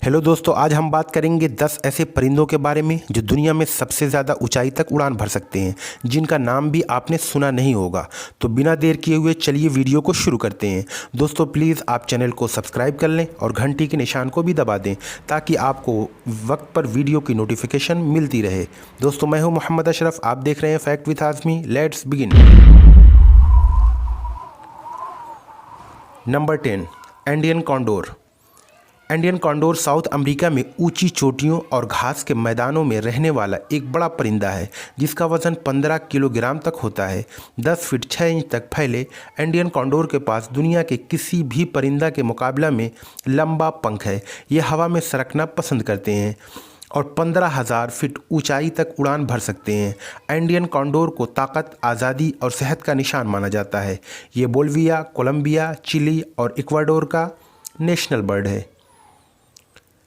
Hello दोस्तों, आज हम बात करेंगे 10 ऐसे परिंदों के बारे में जो दुनिया में सबसे ज़्यादा ऊंचाई तक उड़ान भर सकते हैं, जिनका नाम भी आपने सुना नहीं होगा। तो बिना देर किए हुए चलिए वीडियो को शुरू करते हैं। दोस्तों प्लीज़ आप चैनल को सब्सक्राइब कर लें और घंटी के निशान को भी दबा दें ताकि आपको वक्त पर वीडियो की नोटिफिकेशन मिलती रहे। दोस्तों मैं हूँ मोहम्मद अशरफ, आप देख रहे हैं fact with Azmi. Let's begin. Number 10, Indian condor. Indian condor south America में ऊंची चोटियों और घास के मैदानों में रहने वाला एक बड़ा परिंदा है जिसका वजन 15 किलोग्राम तक होता है। 10 फीट 6 इंच तक फैले इंडियन कॉन्डोर के पास दुनिया के किसी भी परिंदा के मुकाबला में लंबा पंख है। ये हवा में सरकना पसंद करते हैं और 15,000 फीट ऊंचाई तक उड़ान भर सकते हैं। इंडियन कॉन्डोर को ताकत, आज़ादी और सेहत का निशान माना जाता है। ये बोलिविया, कोलंबिया, चिली और इक्वाडोर का नेशनल बर्ड है।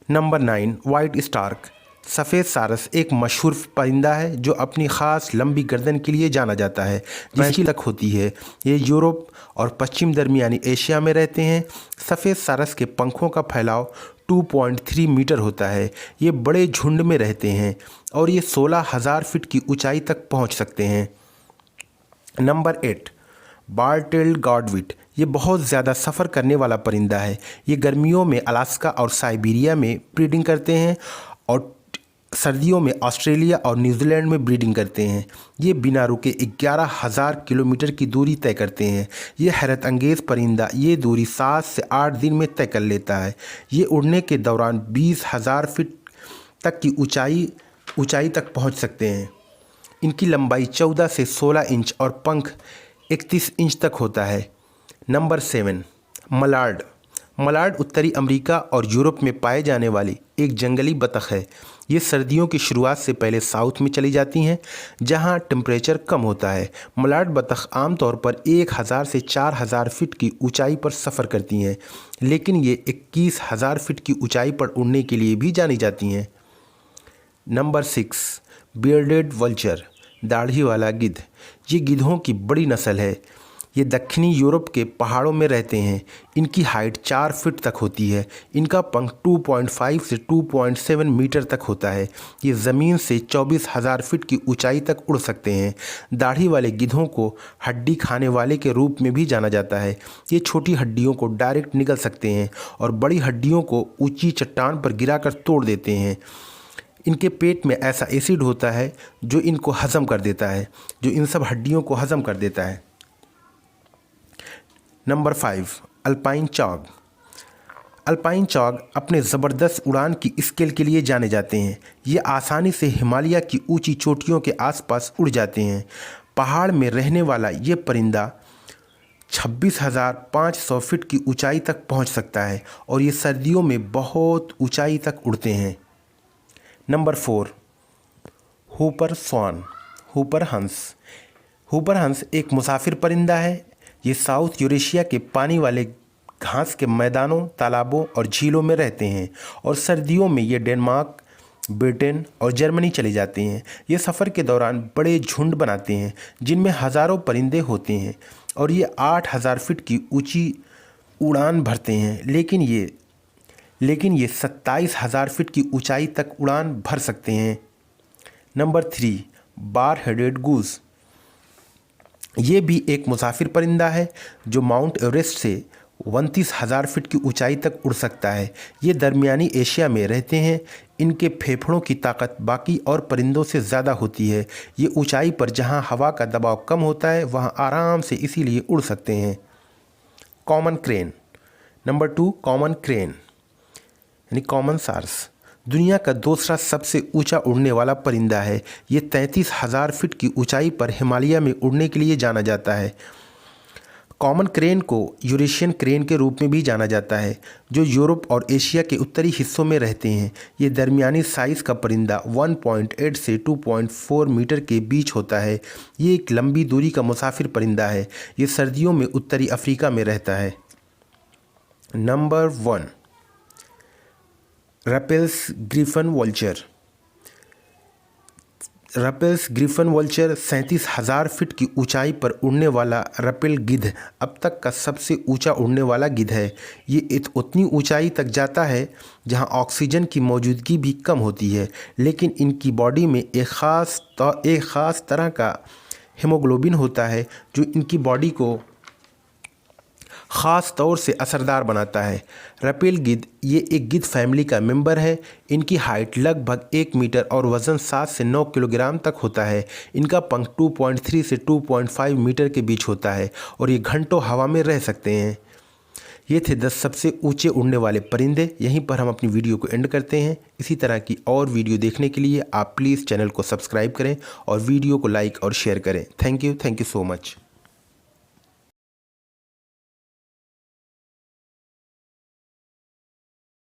Number 9, white stork. सफ़ेद सारस एक मशहूर परिंदा है जो अपनी ख़ास लंबी गर्दन के लिए जाना जाता है, जिसकी लक होती है। ये यूरोप और पश्चिम दरमियानी एशिया में रहते हैं। सफ़ेद सारस के पंखों का फैलाव 2.3 मीटर होता है। ये बड़े झुंड में रहते हैं और ये 16,000 फीट की ऊंचाई तक पहुंच सकते हैं। Number 8, bar tailed godwit. ये बहुत ज़्यादा सफ़र करने वाला परिंदा है। ये गर्मियों में अलास्का और साइबेरिया में ब्रीडिंग करते हैं और सर्दियों में ऑस्ट्रेलिया और न्यूजीलैंड में ब्रीडिंग करते हैं। ये बिना रुके 11,000 किलोमीटर की दूरी तय करते हैं। ये हैरत अंगेज़ परिंदा ये दूरी 7 से 8 दिन में तय कर लेता है। ये उड़ने के दौरान 20,000 फीट तक की ऊंचाई तक पहुंच सकते हैं। इनकी लंबाई 14 से 16 इंच और पंख 31 इंच तक होता है। Number 7, Mallard. मलार्ड उत्तरी अमेरिका और यूरोप में पाए जाने वाली एक जंगली बतख है। ये सर्दियों की शुरुआत से पहले साउथ में चली जाती हैं जहां टेम्परेचर कम होता है। मलार्ड बतख आमतौर पर 1,000 से 4,000 फीट की ऊंचाई पर सफ़र करती हैं, लेकिन ये 21,000 फीट की ऊंचाई पर उड़ने के लिए भी जानी जाती हैं। Number 6, bearded vulture. दाढ़ी वाला गिद्ध। ये गिद्धों की बड़ी नस्ल है। ये दक्षिणी यूरोप के पहाड़ों में रहते हैं। इनकी हाइट 4 फीट तक होती है। इनका पंख 2.5 से 2.7 मीटर तक होता है। ये ज़मीन से 24,000 फीट की ऊंचाई तक उड़ सकते हैं। दाढ़ी वाले गिद्धों को हड्डी खाने वाले के रूप में भी जाना जाता है। ये छोटी हड्डियों को डायरेक्ट निगल सकते हैं और बड़ी हड्डियों को ऊंची चट्टान पर गिराकर तोड़ देते हैं। इनके पेट में ऐसा एसिड होता है जो इनको हज़म कर देता है, जो इन सब हड्डियों को हज़म कर देता है। Number 5, alpine chough. Alpine chough अपने ज़बरदस्त उड़ान की स्केल के लिए जाने जाते हैं। ये आसानी से हिमालय की ऊंची चोटियों के आसपास उड़ जाते हैं। पहाड़ में रहने वाला ये परिंदा 26,500 फीट की ऊंचाई तक पहुंच सकता है और ये सर्दियों में बहुत ऊंचाई तक उड़ते हैं। नंबर 4, हुपर स्वान। हुपर हंस। हुपर हंस एक मुसाफिर परिंदा है। ये साउथ यूरेशिया के पानी वाले घास के मैदानों, तालाबों और झीलों में रहते हैं और सर्दियों में ये डेनमार्क, ब्रिटेन और जर्मनी चले जाते हैं। ये सफ़र के दौरान बड़े झुंड बनाते हैं जिनमें हज़ारों परिंदे होते हैं और ये 8,000 फीट की ऊंची उड़ान भरते हैं, लेकिन ये 27,000 फीट की ऊंचाई तक उड़ान भर सकते हैं। Number 3, bar headed goose. ये भी एक मुसाफिर परिंदा है जो माउंट एवरेस्ट से 29,000 फीट की ऊंचाई तक उड़ सकता है। ये दरमियानी एशिया में रहते हैं। इनके फेफड़ों की ताकत बाकी और परिंदों से ज़्यादा होती है। ये ऊंचाई पर जहां हवा का दबाव कम होता है वहां आराम से इसीलिए उड़ सकते हैं। Common crane. Number 2, common crane यानी कॉमन सार्स दुनिया का दूसरा सबसे ऊंचा उड़ने वाला परिंदा है। ये 33,000 फीट की ऊंचाई पर हिमालय में उड़ने के लिए जाना जाता है। कॉमन क्रेन को यूरेशियन क्रेन के रूप में भी जाना जाता है, जो यूरोप और एशिया के उत्तरी हिस्सों में रहते हैं। ये दरमियानी साइज़ का परिंदा 1.8 से 2.4 मीटर के बीच होता है। ये एक लंबी दूरी का मुसाफिर परिंदा है। ये सर्दियों में उत्तरी अफ्रीका में रहता है। Number 1, Ruppell's griffon vulture. Ruppell's griffon vulture 37,000 feet की ऊंचाई पर उड़ने वाला रपेल गिद्ध अब तक का सबसे ऊंचा उड़ने वाला गिद्ध है। ये उतनी ऊंचाई तक जाता है जहां ऑक्सीजन की मौजूदगी भी कम होती है, लेकिन इनकी बॉडी में एक ख़ास तरह का हीमोग्लोबिन होता है जो इनकी बॉडी को ख़ास तौर से असरदार बनाता है। रपेल गिद्ध ये एक गिद्ध फैमिली का मेंबर है। इनकी हाइट लगभग 1 मीटर और वज़न 7 से 9 किलोग्राम तक होता है। इनका पंख 2.3 से 2.5 मीटर के बीच होता है और ये घंटों हवा में रह सकते हैं। ये थे 10 सबसे ऊंचे उड़ने वाले परिंदे। यहीं पर हम अपनी वीडियो को एंड करते हैं। इसी तरह की और वीडियो देखने के लिए आप प्लीज़ चैनल को सब्सक्राइब करें और वीडियो को लाइक और शेयर करें। Thank you so much.